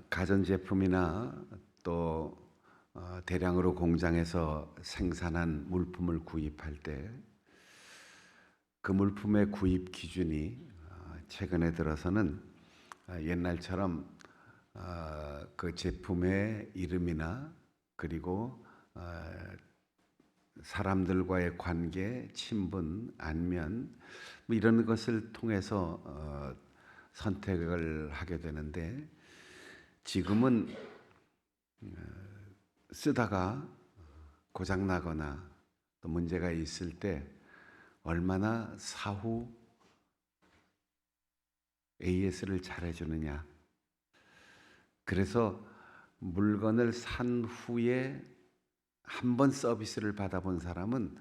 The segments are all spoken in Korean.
가전제품이나 또 대량으로 공장에서 생산한 물품을 구입할 때 그 물품의 구입 기준이 최근에 들어서는 옛날처럼 그 제품의 이름이나 그리고 사람들과의 관계, 친분, 안면 뭐 이런 것을 통해서 선택을 하게 되는데, 지금은 쓰다가 고장 나거나 또 문제가 있을 때 얼마나 사후 AS를 잘해주느냐. 그래서 물건을 산 후에 한 번 서비스를 받아본 사람은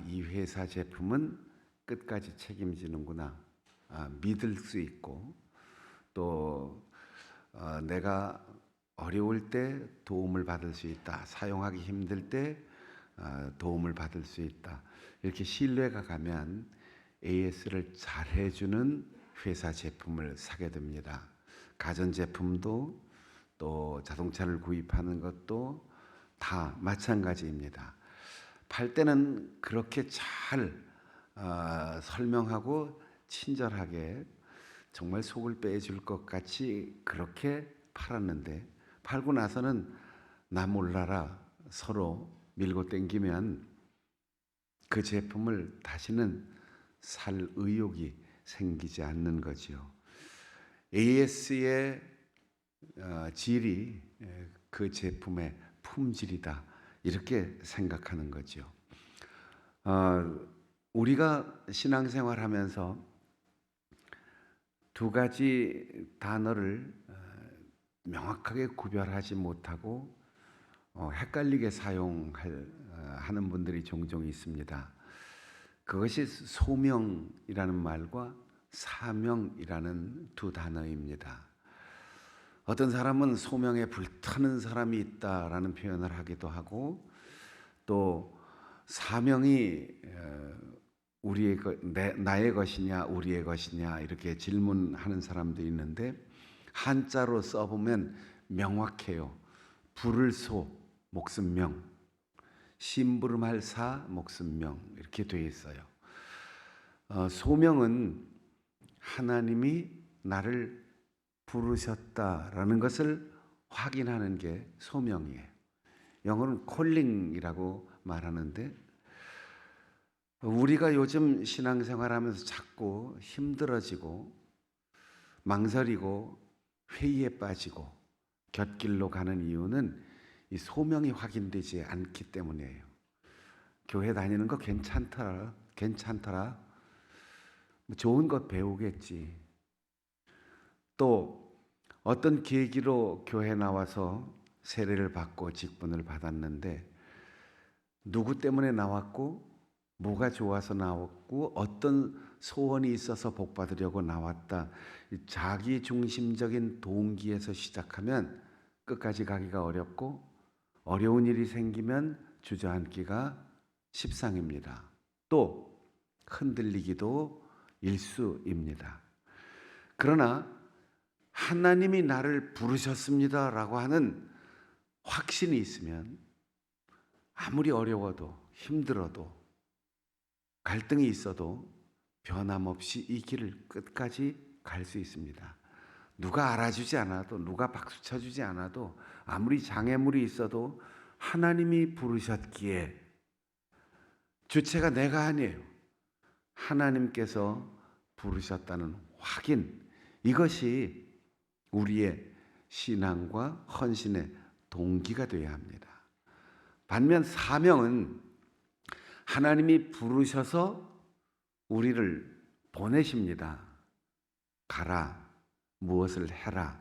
이 회사 제품은 끝까지 책임지는구나, 믿을 수 있고, 또 내가 어려울 때 도움을 받을 수 있다, 사용하기 힘들 때 도움을 받을 수 있다, 이렇게 신뢰가 가면 AS를 잘해주는 회사 제품을 사게 됩니다. 가전제품도 또 자동차를 구입하는 것도 다 마찬가지입니다. 팔 때는 그렇게 잘 설명하고 친절하게 정말 속을 빼줄 것 같이 그렇게 팔았는데, 팔고 나서는 나 몰라라 서로 밀고 땡기면 그 제품을 다시는 살 의욕이 생기지 않는 거지요. AS의 질이 그 제품의 품질이다, 이렇게 생각하는 거죠. 우리가 신앙생활하면서 두 가지 단어를 명확하게 구별하지 못하고 헷갈리게 사용하는 분들이 종종 있습니다. 그것이 소명이라는 말과 사명이라는 두 단어입니다. 어떤 사람은 소명에 불타는 사람이 있다라는 표현을 하기도 하고, 또 사명이 나의 것이냐 우리의 것이냐 이렇게 질문하는 사람도 있는데, 한자로 써보면 명확해요. 부를 소, 목숨명, 심부름할 사, 목숨명, 이렇게 되어 있어요. 소명은 하나님이 나를 부르셨다라는 것을 확인하는 게 소명이에요. 영어는 콜링이라고 말하는데, 우리가 요즘 신앙생활하면서 자꾸 힘들어지고 망설이고 회의에 빠지고 곁길로 가는 이유는 이 소명이 확인되지 않기 때문이에요. 교회 다니는 거 괜찮더라, 좋은 것 배우겠지. 또 어떤 계기로 교회 나와서 세례를 받고 직분을 받았는데, 누구 때문에 나왔고 뭐가 좋아서 나왔고 어떤 소원이 있어서 복 받으려고 나왔다, 자기 중심적인 동기에서 시작하면 끝까지 가기가 어렵고, 어려운 일이 생기면 주저앉기가 십상입니다. 또 흔들리기도 일수입니다. 그러나 하나님이 나를 부르셨습니다라고 하는 확신이 있으면 아무리 어려워도 힘들어도 갈등이 있어도 변함없이 이 길을 끝까지 갈 수 있습니다. 누가 알아주지 않아도, 누가 박수 쳐주지 않아도, 아무리 장애물이 있어도 하나님이 부르셨기에, 주체가 내가 아니에요, 하나님께서 부르셨다는 확인, 이것이 우리의 신앙과 헌신의 동기가 되어야 합니다. 반면 사명은 하나님이 부르셔서 우리를 보내십니다. 가라, 무엇을 해라.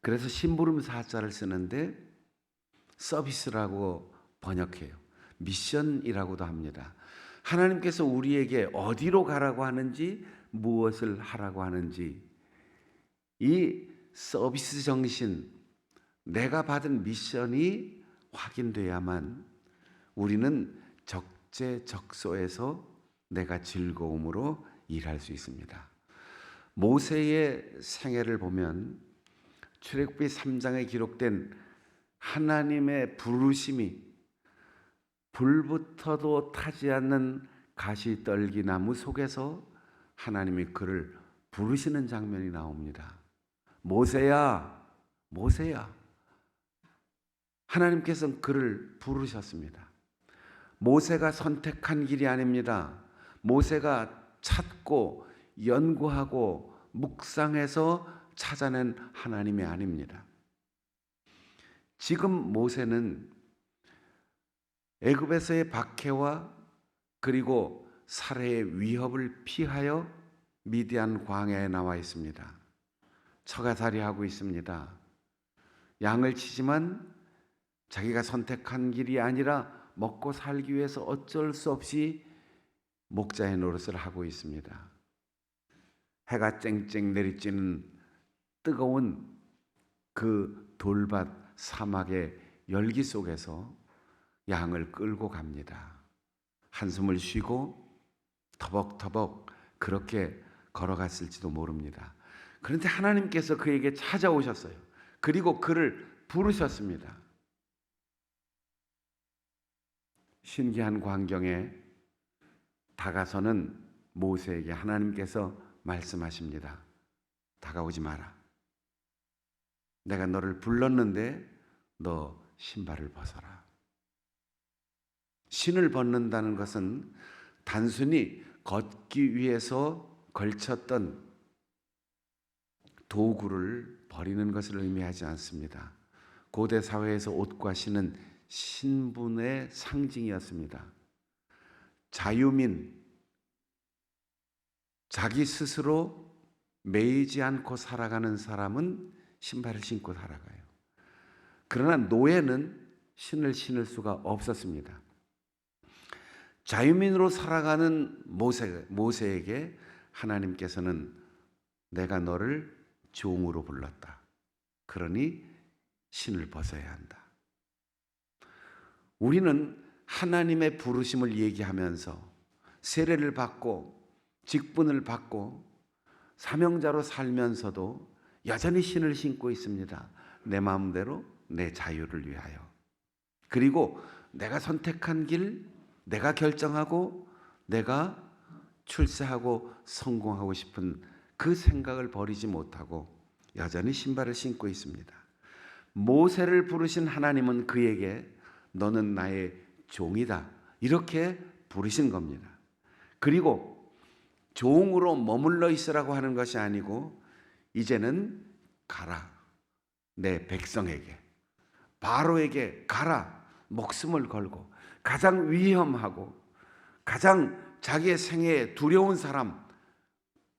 그래서 심부름 사자를 쓰는데 서비스라고 번역해요. 미션이라고도 합니다. 하나님께서 우리에게 어디로 가라고 하는지, 무엇을 하라고 하는지, 이 서비스 정신, 내가 받은 미션이 확인돼야만 우리는 적재적소에서 내가 즐거움으로 일할 수 있습니다. 모세의 생애를 보면 출애굽기 3장에 기록된 하나님의 부르심이 불부터도 타지 않는 가시떨기 나무 속에서 하나님이 그를 부르시는 장면이 나옵니다. 모세야, 모세야. 하나님께서는 그를 부르셨습니다. 모세가 선택한 길이 아닙니다. 모세가 찾고 연구하고 묵상해서 찾아낸 하나님이 아닙니다. 지금 모세는 애굽에서의 박해와 그리고 살해의 위협을 피하여 미디안 광야에 나와 있습니다. 처가살이하고 있습니다. 양을 치지만 자기가 선택한 길이 아니라 먹고 살기 위해서 어쩔 수 없이 목자의 노릇을 하고 있습니다. 해가 쨍쨍 내리쬐는 뜨거운 그 돌밭 사막의 열기 속에서 양을 끌고 갑니다. 한숨을 쉬고 터벅터벅 그렇게 걸어갔을지도 모릅니다. 그런데 하나님께서 그에게 찾아오셨어요. 그리고 그를 부르셨습니다. 신기한 광경에 다가서는 모세에게 하나님께서 말씀하십니다. 다가오지 마라. 내가 너를 불렀는데 너 신발을 벗어라. 신을 벗는다는 것은 단순히 걷기 위해서 걸쳤던 도구를 버리는 것을 의미하지 않습니다. 고대 사회에서 옷과 신은 신분의 상징이었습니다. 자유민, 자기 스스로 매이지 않고 살아가는 사람은 신발을 신고 살아가요. 그러나 노예는 신을 신을 수가 없었습니다. 자유민으로 살아가는 모세에게 하나님께서는 내가 너를 종으로 불렀다. 그러니 신을 벗어야 한다. 우리는 하나님의 부르심을 얘기하면서 세례를 받고 직분을 받고 사명자로 살면서도 여전히 신을 신고 있습니다. 내 마음대로 내 자유를 위하여. 그리고 내가 선택한 길, 내가 결정하고 내가 출세하고 성공하고 싶은 그 생각을 버리지 못하고 여전히 신발을 신고 있습니다. 모세를 부르신 하나님은 그에게 너는 나의 종이다 이렇게 부르신 겁니다. 그리고 종으로 머물러 있으라고 하는 것이 아니고 이제는 가라. 내 백성에게 바로에게 가라. 목숨을 걸고 가장 위험하고 가장 자기의 생애에 두려운 사람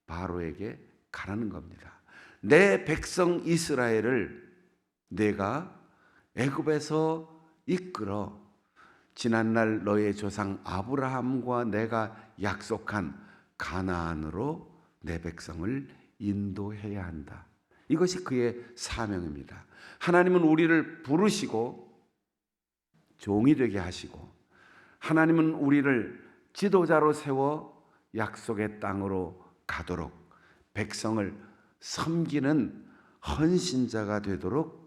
바로에게 가라는 겁니다. 내 백성 이스라엘을 내가 애굽에서 이끌어 지난날 너의 조상 아브라함과 내가 약속한 가나안으로 내 백성을 인도해야 한다. 이것이 그의 사명입니다. 하나님은 우리를 부르시고 종이 되게 하시고 하나님은 우리를 지도자로 세워 약속의 땅으로 가도록 백성을 섬기는 헌신자가 되도록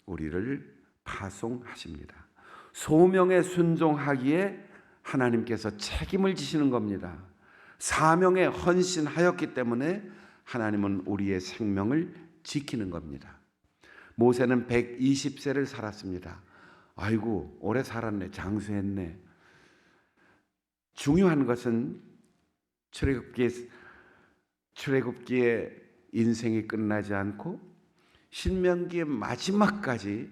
우리를 파송하십니다. 소명에 순종하기에 하나님께서 책임을 지시는 겁니다. 사명에 헌신하였기 때문에 하나님은 우리의 생명을 지키는 겁니다. 모세는 120세를 살았습니다. 아이고 오래 살았네, 장수했네. 중요한 것은 출애굽기의 인생이 끝나지 않고 신명기의 마지막까지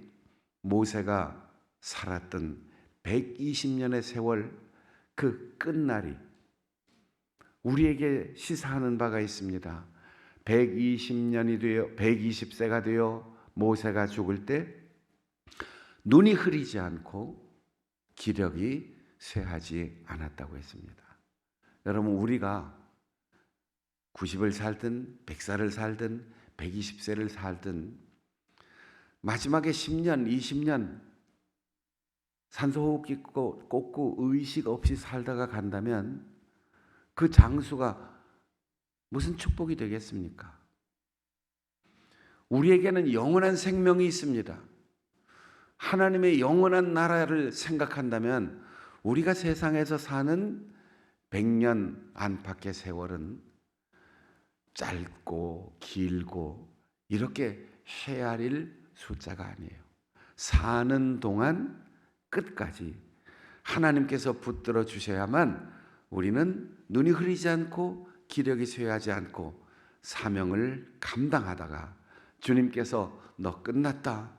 모세가 살았던 120년의 세월 그 끝날이 우리에게 시사하는 바가 있습니다. 120년이 되어 120세가 되어 모세가 죽을 때 눈이 흐리지 않고 기력이 쇠하지 않았다고 했습니다. 여러분 우리가 90을 살든 100살을 살든 120세를 살든 마지막에 10년, 20년 산소호흡기 꽂고 의식 없이 살다가 간다면 그 장수가 무슨 축복이 되겠습니까? 우리에게는 영원한 생명이 있습니다. 하나님의 영원한 나라를 생각한다면 우리가 세상에서 사는 100년 안팎의 세월은 짧고 길고 이렇게 헤아릴 숫자가 아니에요. 사는 동안 끝까지 하나님께서 붙들어 주셔야만 우리는 눈이 흐리지 않고 기력이 쇠하지 않고 사명을 감당하다가 주님께서 너 끝났다,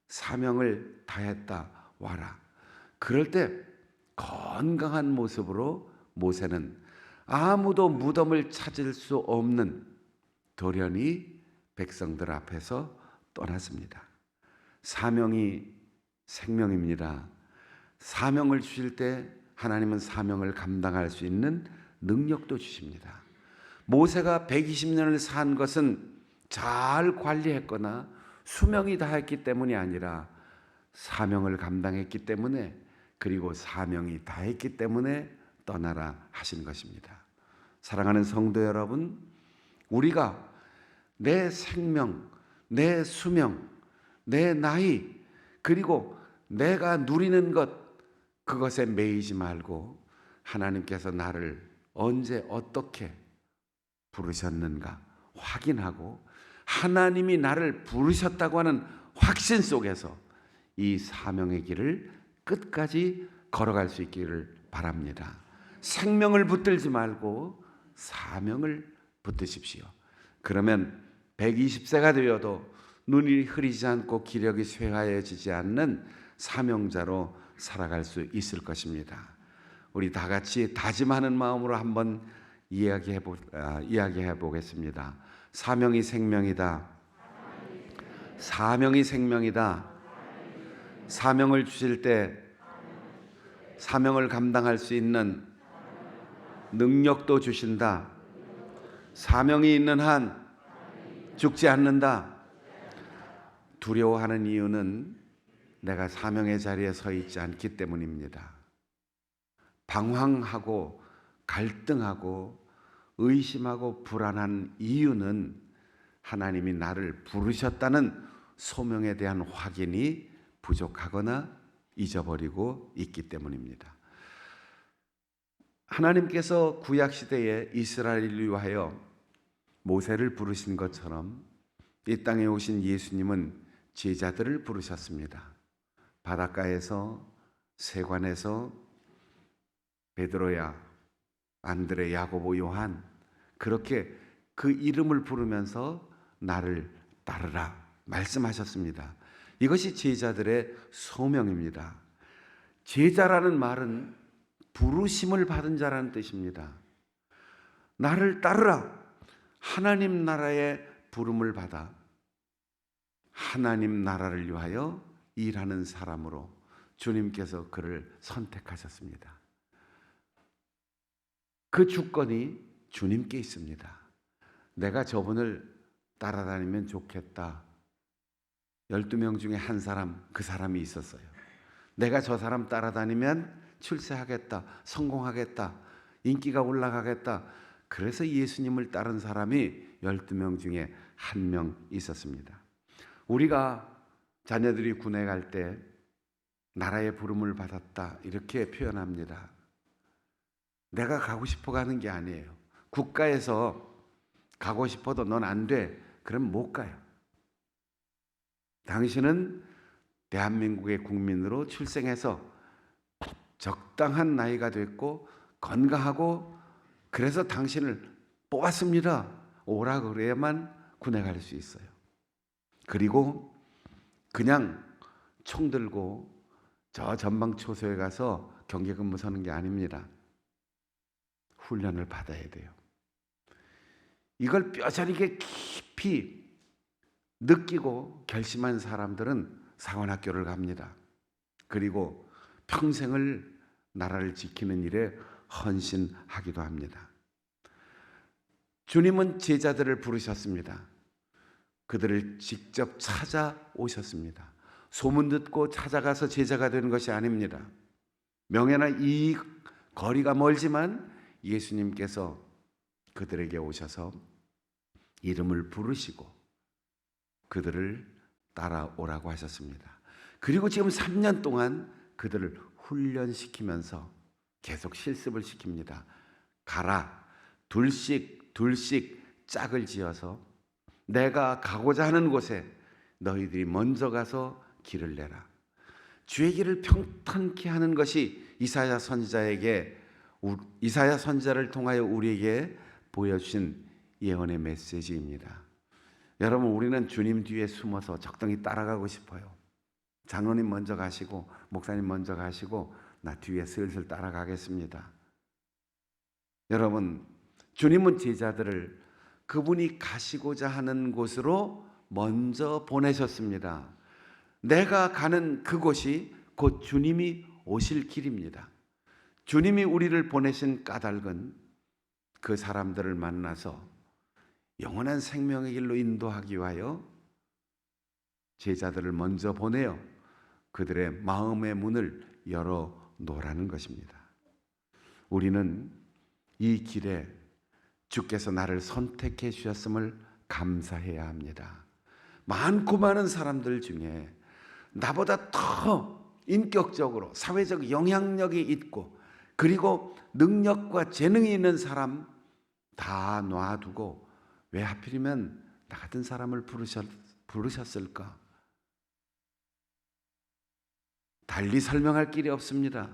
사명을 다했다, 와라. 그럴 때 건강한 모습으로 모세는 아무도 무덤을 찾을 수 없는 도련히 백성들 앞에서 떠났습니다. 사명이 생명입니다. 사명을 주실 때 하나님은 사명을 감당할 수 있는 능력도 주십니다. 모세가 120년을 산 것은 잘 관리했거나 수명이 다했기 때문이 아니라 사명을 감당했기 때문에, 그리고 사명이 다했기 때문에 떠나라 하신 것입니다. 사랑하는 성도 여러분, 우리가 내 생명, 내 수명, 내 나이, 그리고 내가 누리는 것, 그것에 매이지 말고 하나님께서 나를 언제 어떻게 부르셨는가 확인하고 하나님이 나를 부르셨다고 하는 확신 속에서 이 사명의 길을 끝까지 걸어갈 수 있기를 바랍니다. 생명을 붙들지 말고 사명을 붙드십시오. 그러면 120세가 되어도 눈이 흐리지 않고 기력이 쇠하여지지 않는 사명자로 살아갈 수 있을 것입니다. 우리 다 같이 다짐하는 마음으로 한번 이야기해 보겠습니다. 사명이 생명이다. 사명이 생명이다. 사명을 주실 때 사명을 감당할 수 있는 능력도 주신다. 사명이 있는 한 죽지 않는다. 두려워하는 이유는 내가 사명의 자리에 서 있지 않기 때문입니다. 방황하고 갈등하고 의심하고 불안한 이유는 하나님이 나를 부르셨다는 소명에 대한 확인이 부족하거나 잊어버리고 있기 때문입니다. 하나님께서 구약시대에 이스라엘을 위하여 모세를 부르신 것처럼 이 땅에 오신 예수님은 제자들을 부르셨습니다. 바닷가에서, 세관에서 베드로야, 안드레, 야고보, 요한, 그렇게 그 이름을 부르면서 나를 따르라 말씀하셨습니다. 이것이 제자들의 소명입니다. 제자라는 말은 부르심을 받은 자라는 뜻입니다. 나를 따르라. 하나님 나라의 부름을 받아 하나님 나라를 위하여 일하는 사람으로 주님께서 그를 선택하셨습니다. 그 주권이 주님께 있습니다. 내가 저분을 따라다니면 좋겠다. 12명 중에 한 사람, 그 사람이 있었어요. 내가 저 사람 따라다니면 출세하겠다, 성공하겠다, 인기가 올라가겠다. 그래서 예수님을 따른 사람이 12명 중에 한 명 있었습니다. 우리가 자녀들이 군에 갈 때 나라의 부름을 받았다 이렇게 표현합니다. 내가 가고 싶어 가는 게 아니에요. 국가에서 가고 싶어도 넌 안 돼. 그럼 못 가요. 당신은 대한민국의 국민으로 출생해서 적당한 나이가 됐고 건강하고 그래서 당신을 뽑았습니다. 오라 그래야만 군에 갈 수 있어요. 그리고 그냥 총 들고 저 전방 초소에 가서 경계 근무 서는 게 아닙니다. 훈련을 받아야 돼요. 이걸 뼈저리게 깊이 느끼고 결심한 사람들은 사관학교를 갑니다. 그리고 평생을 나라를 지키는 일에 헌신하기도 합니다. 주님은 제자들을 부르셨습니다. 그들을 직접 찾아오셨습니다. 소문 듣고 찾아가서 제자가 되는 것이 아닙니다. 명예나 이익, 거리가 멀지만 예수님께서 그들에게 오셔서 이름을 부르시고 그들을 따라오라고 하셨습니다. 그리고 지금 3년 동안 그들을 훈련시키면서 계속 실습을 시킵니다. 가라. 둘씩 짝을 지어서 내가 가고자 하는 곳에 너희들이 먼저 가서 길을 내라. 주의 길을 평탄케 하는 것이 이사야 선지자를 통하여 우리에게 보여주신 예언의 메시지입니다. 여러분, 우리는 주님 뒤에 숨어서 적당히 따라가고 싶어요. 장로님 먼저 가시고 목사님 먼저 가시고 나 뒤에 슬슬 따라가겠습니다. 여러분, 주님은 제자들을 그분이 가시고자 하는 곳으로 먼저 보내셨습니다. 내가 가는 그곳이 곧 주님이 오실 길입니다. 주님이 우리를 보내신 까닭은 그 사람들을 만나서 영원한 생명의 길로 인도하기 위하여 제자들을 먼저 보내어 그들의 마음의 문을 열어 놓으라는 것입니다. 우리는 이 길에 주께서 나를 선택해 주셨음을 감사해야 합니다. 많고 많은 사람들 중에 나보다 더 인격적으로 사회적 영향력이 있고 그리고 능력과 재능이 있는 사람 다 놔두고 왜 하필이면 나 같은 사람을 부르셨을까? 달리 설명할 길이 없습니다.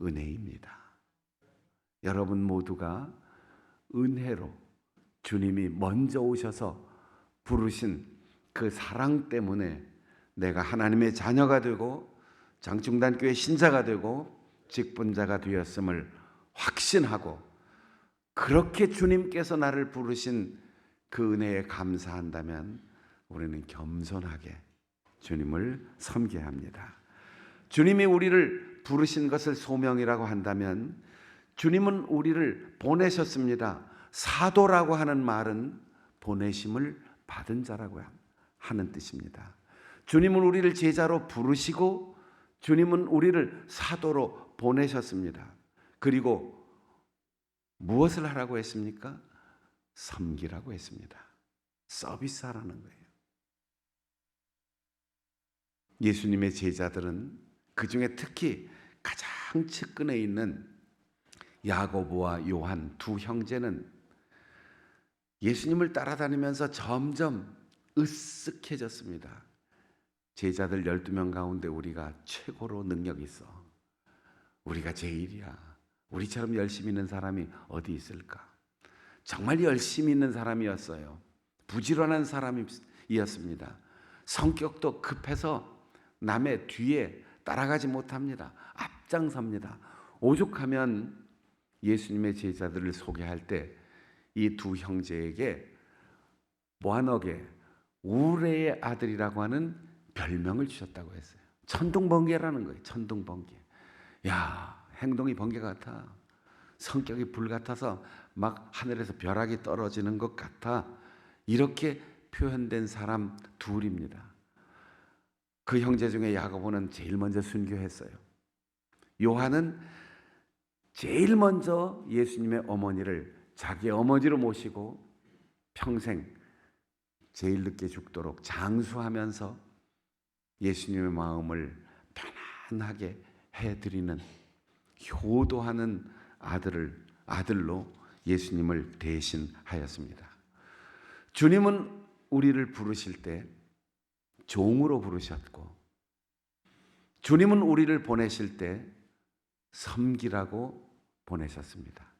은혜입니다. 여러분 모두가 은혜로 주님이 먼저 오셔서 부르신 그 사랑 때문에 내가 하나님의 자녀가 되고 장충단교회 신자가 되고 직분자가 되었음을 확신하고 그렇게 주님께서 나를 부르신 그 은혜에 감사한다면 우리는 겸손하게 주님을 섬겨야 합니다. 주님이 우리를 부르신 것을 소명이라고 한다면 주님은 우리를 보내셨습니다. 사도라고 하는 말은 보내심을 받은 자라고 하는 뜻입니다. 주님은 우리를 제자로 부르시고 주님은 우리를 사도로 보내셨습니다. 그리고 무엇을 하라고 했습니까? 섬기라고 했습니다. 서비스하라는 거예요. 예수님의 제자들은 그 중에 특히 가장 측근에 있는 야고보와 요한 두 형제는 예수님을 따라다니면서 점점 으쓱해졌습니다. 제자들 12명 가운데 우리가 최고로 능력 있어. 우리가 제일이야. 우리처럼 열심히 있는 사람이 어디 있을까? 정말 열심히 있는 사람이었어요. 부지런한 사람이었습니다. 성격도 급해서 남의 뒤에 따라가지 못합니다. 앞장섭니다. 오죽하면 예수님의 제자들을 소개할 때 이 두 형제에게 모아너게 우레의 아들이라고 하는 별명을 주셨다고 했어요. 천둥번개라는 거예요. 천둥번개. 야, 행동이 번개 같아. 성격이 불 같아서 막 하늘에서 벼락이 떨어지는 것 같아. 이렇게 표현된 사람 둘입니다. 그 형제 중에 야고보는 제일 먼저 순교했어요. 요한은 제일 먼저 예수님의 어머니를 자기 어머니로 모시고 평생 제일 늦게 죽도록 장수하면서 예수님의 마음을 편안하게 해드리는 효도하는 아들로 예수님을 대신하였습니다. 주님은 우리를 부르실 때 종으로 부르셨고 주님은 우리를 보내실 때 섬기라고 보내셨습니다.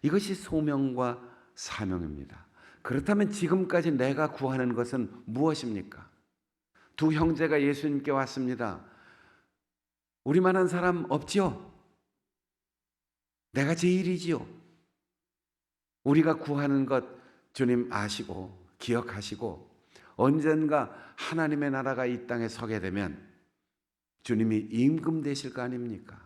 이것이 소명과 사명입니다. 그렇다면 지금까지 내가 구하는 것은 무엇입니까? 두 형제가 예수님께 왔습니다. 우리만한 사람 없지요? 내가 제일이지요? 우리가 구하는 것 주님 아시고 기억하시고 언젠가 하나님의 나라가 이 땅에 서게 되면 주님이 임금 되실 거 아닙니까?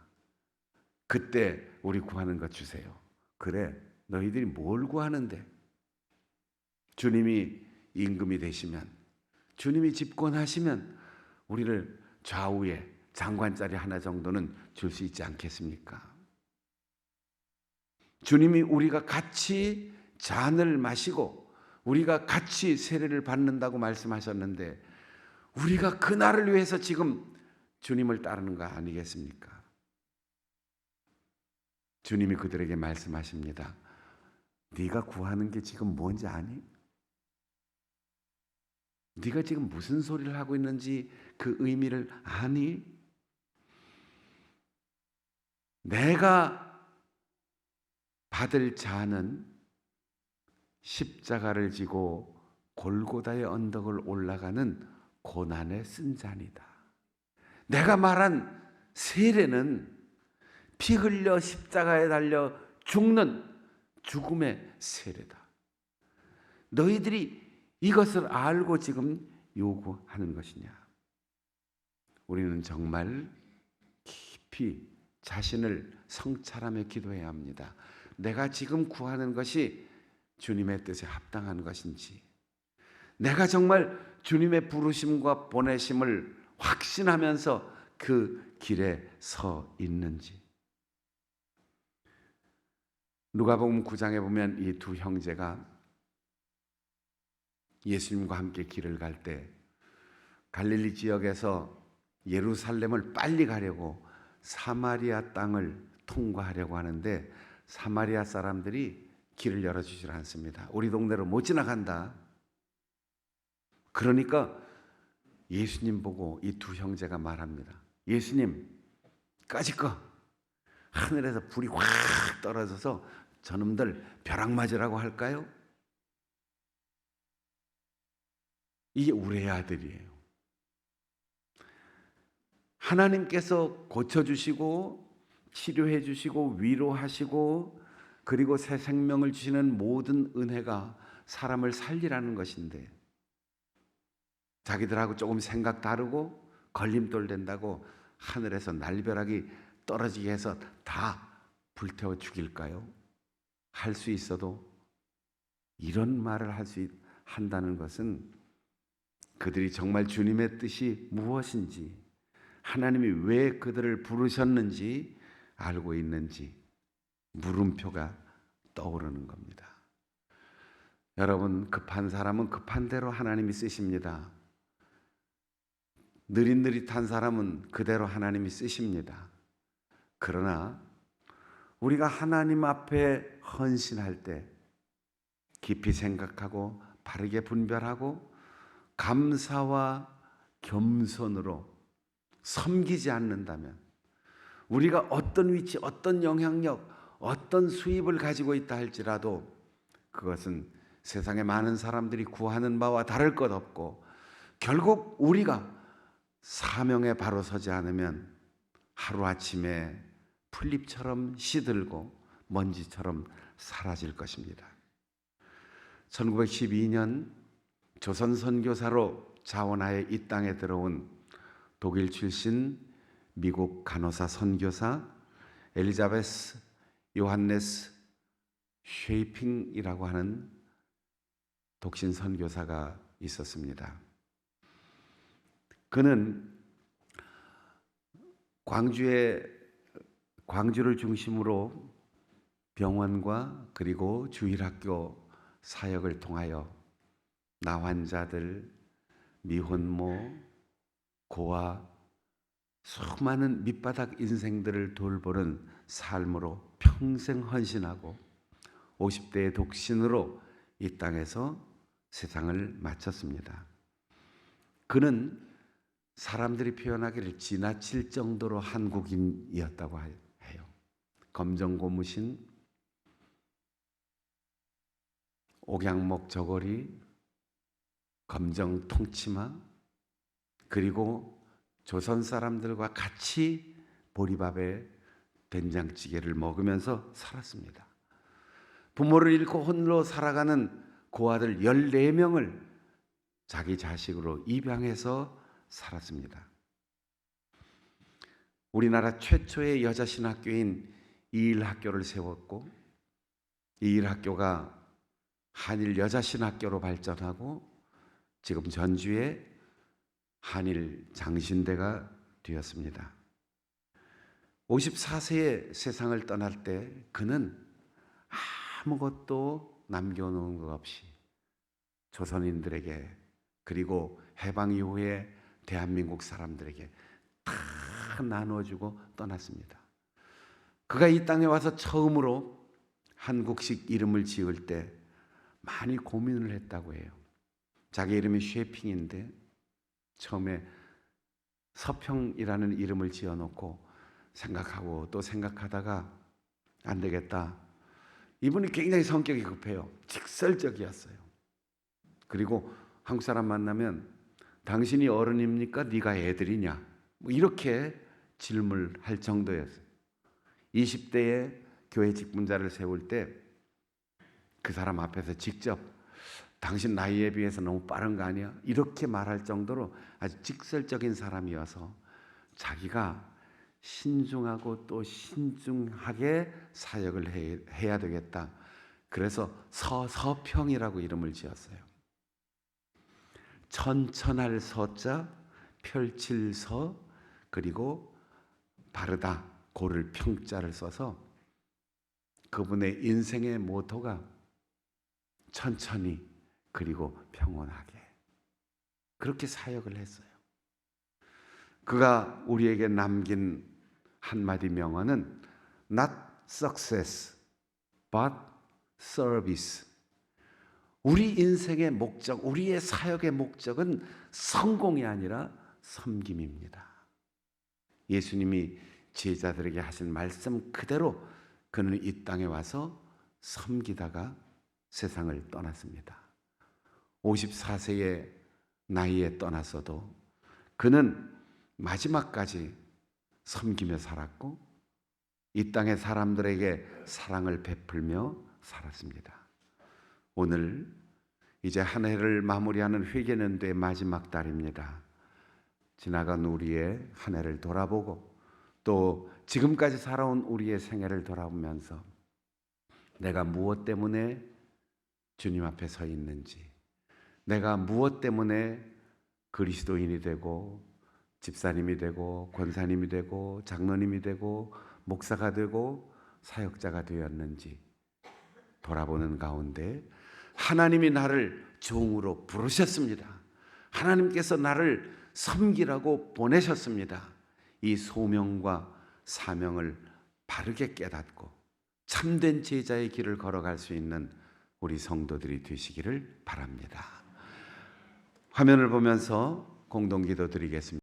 그때 우리 구하는 것 주세요. 그래, 너희들이 뭘 구하는데? 주님이 임금이 되시면, 주님이 집권하시면 우리를 좌우에 장관 자리 하나 정도는 줄 수 있지 않겠습니까? 주님이 우리가 같이 잔을 마시고 우리가 같이 세례를 받는다고 말씀하셨는데 우리가 그날을 위해서 지금 주님을 따르는 거 아니겠습니까? 주님이 그들에게 말씀하십니다. 네가 구하는 게 지금 뭔지 아니? 네가 지금 무슨 소리를 하고 있는지 그 의미를 아니? 내가 받을 자는 십자가를 지고 골고다의 언덕을 올라가는 고난의 쓴 자니다. 내가 말한 세례는 피 흘려 십자가에 달려 죽는 죽음의 세례다. 너희들이 이것을 알고 지금 요구하는 것이냐? 우리는 정말 깊이 자신을 성찰하며 기도해야 합니다. 내가 지금 구하는 것이 주님의 뜻에 합당한 것인지, 내가 정말 주님의 부르심과 보내심을 확신하면서 그 길에 서 있는지. 누가복음 9장에 보면 이 두 형제가 예수님과 함께 길을 갈 때 갈릴리 지역에서 예루살렘을 빨리 가려고 사마리아 땅을 통과하려고 하는데 사마리아 사람들이 길을 열어주질 않습니다. 우리 동네로 못 지나간다. 그러니까 예수님 보고 이 두 형제가 말합니다. 예수님, 까짓거 하늘에서 불이 확 떨어져서 저놈들 벼락 맞으라고 할까요? 이게 우리의 아들이에요. 하나님께서 고쳐주시고 치료해 주시고 위로하시고 그리고 새 생명을 주시는 모든 은혜가 사람을 살리라는 것인데 자기들하고 조금 생각 다르고 걸림돌 된다고 하늘에서 날벼락이 떨어지게 해서 다 불태워 죽일까요? 할 수 있어도 이런 말을 한다는 것은 그들이 정말 주님의 뜻이 무엇인지, 하나님이 왜 그들을 부르셨는지 알고 있는지 물음표가 떠오르는 겁니다. 여러분, 급한 사람은 급한 대로 하나님이 쓰십니다. 느릿느릿한 사람은 그대로 하나님이 쓰십니다. 그러나 우리가 하나님 앞에 헌신할 때 깊이 생각하고 바르게 분별하고 감사와 겸손으로 섬기지 않는다면 우리가 어떤 위치, 어떤 영향력, 어떤 수입을 가지고 있다 할지라도 그것은 세상에 많은 사람들이 구하는 바와 다를 것 없고 결국 우리가 사명에 바로 서지 않으면 하루아침에 풀잎처럼 시들고 먼지처럼 사라질 것입니다. 1912년 조선 선교사로 자원하에 이 땅에 들어온 독일 출신 미국 간호사 선교사 엘리자베스 요한네스 쉐이핑이라고 하는 독신 선교사가 있었습니다. 그는 광주를 중심으로 병원과 그리고 주일학교 사역을 통하여 나환자들, 미혼모, 고아, 수많은 밑바닥 인생들을 돌보는 삶으로 평생 헌신하고 50대의 독신으로 이 땅에서 세상을 마쳤습니다. 그는 사람들이 표현하기를 지나칠 정도로 한국인이었다고 해요. 검정 고무신, 옥양목 저고리, 검정 통치마, 그리고 조선 사람들과 같이 보리밥에 된장찌개를 먹으면서 살았습니다. 부모를 잃고 홀로 살아가는 고아들 14명을 자기 자식으로 입양해서 살았습니다. 우리나라 최초의 여자 신학교인 이일학교를 세웠고 이일학교가 한일 여자 신학교로 발전하고 지금 전주에 한일 장신대가 되었습니다. 54세에 세상을 떠날 때 그는 아무것도 남겨놓은 것 없이 조선인들에게 그리고 해방 이후에 대한민국 사람들에게 다 나누어주고 떠났습니다. 그가 이 땅에 와서 처음으로 한국식 이름을 지을 때 많이 고민을 했다고 해요. 자기 이름이 쉐핑인데 처음에 서평이라는 이름을 지어놓고 생각하고 또 생각하다가 안 되겠다. 이분이 굉장히 성격이 급해요. 직설적이었어요. 그리고 한국 사람 만나면 당신이 어른입니까? 네가 애들이냐? 뭐 이렇게 질문할 정도였어요. 20대에 교회 직분자를 세울 때 그 사람 앞에서 직접 당신 나이에 비해서 너무 빠른 거 아니야? 이렇게 말할 정도로 아주 직설적인 사람이어서 자기가 신중하고 또 신중하게 사역을 해야 되겠다. 그래서 서평이라고 이름을 지었어요. 천천할 서자, 펼칠 서, 그리고 바르다, 고를 평자를 써서 그분의 인생의 모토가 천천히 그리고 평온하게 그렇게 사역을 했어요. 그가 우리에게 남긴 한마디 명언은 Not success, but service. 우리 인생의 목적, 우리의 사역의 목적은 성공이 아니라 섬김입니다. 예수님이 제자들에게 하신 말씀 그대로 그는 이 땅에 와서 섬기다가 세상을 떠났습니다. 54세의 나이에 떠났어도 그는 마지막까지 섬기며 살았고 이 땅의 사람들에게 사랑을 베풀며 살았습니다. 오늘 이제 한 해를 마무리하는 회개연도의 마지막 달입니다. 지나간 우리의 한 해를 돌아보고 또 지금까지 살아온 우리의 생애를 돌아보면서 내가 무엇 때문에 주님 앞에 서 있는지, 내가 무엇 때문에 그리스도인이 되고 집사님이 되고 권사님이 되고 장로님이 되고 목사가 되고 사역자가 되었는지 돌아보는 가운데 하나님이 나를 종으로 부르셨습니다. 하나님께서 나를 섬기라고 보내셨습니다. 이 소명과 사명을 바르게 깨닫고 참된 제자의 길을 걸어갈 수 있는 우리 성도들이 되시기를 바랍니다. 화면을 보면서 공동기도 드리겠습니다.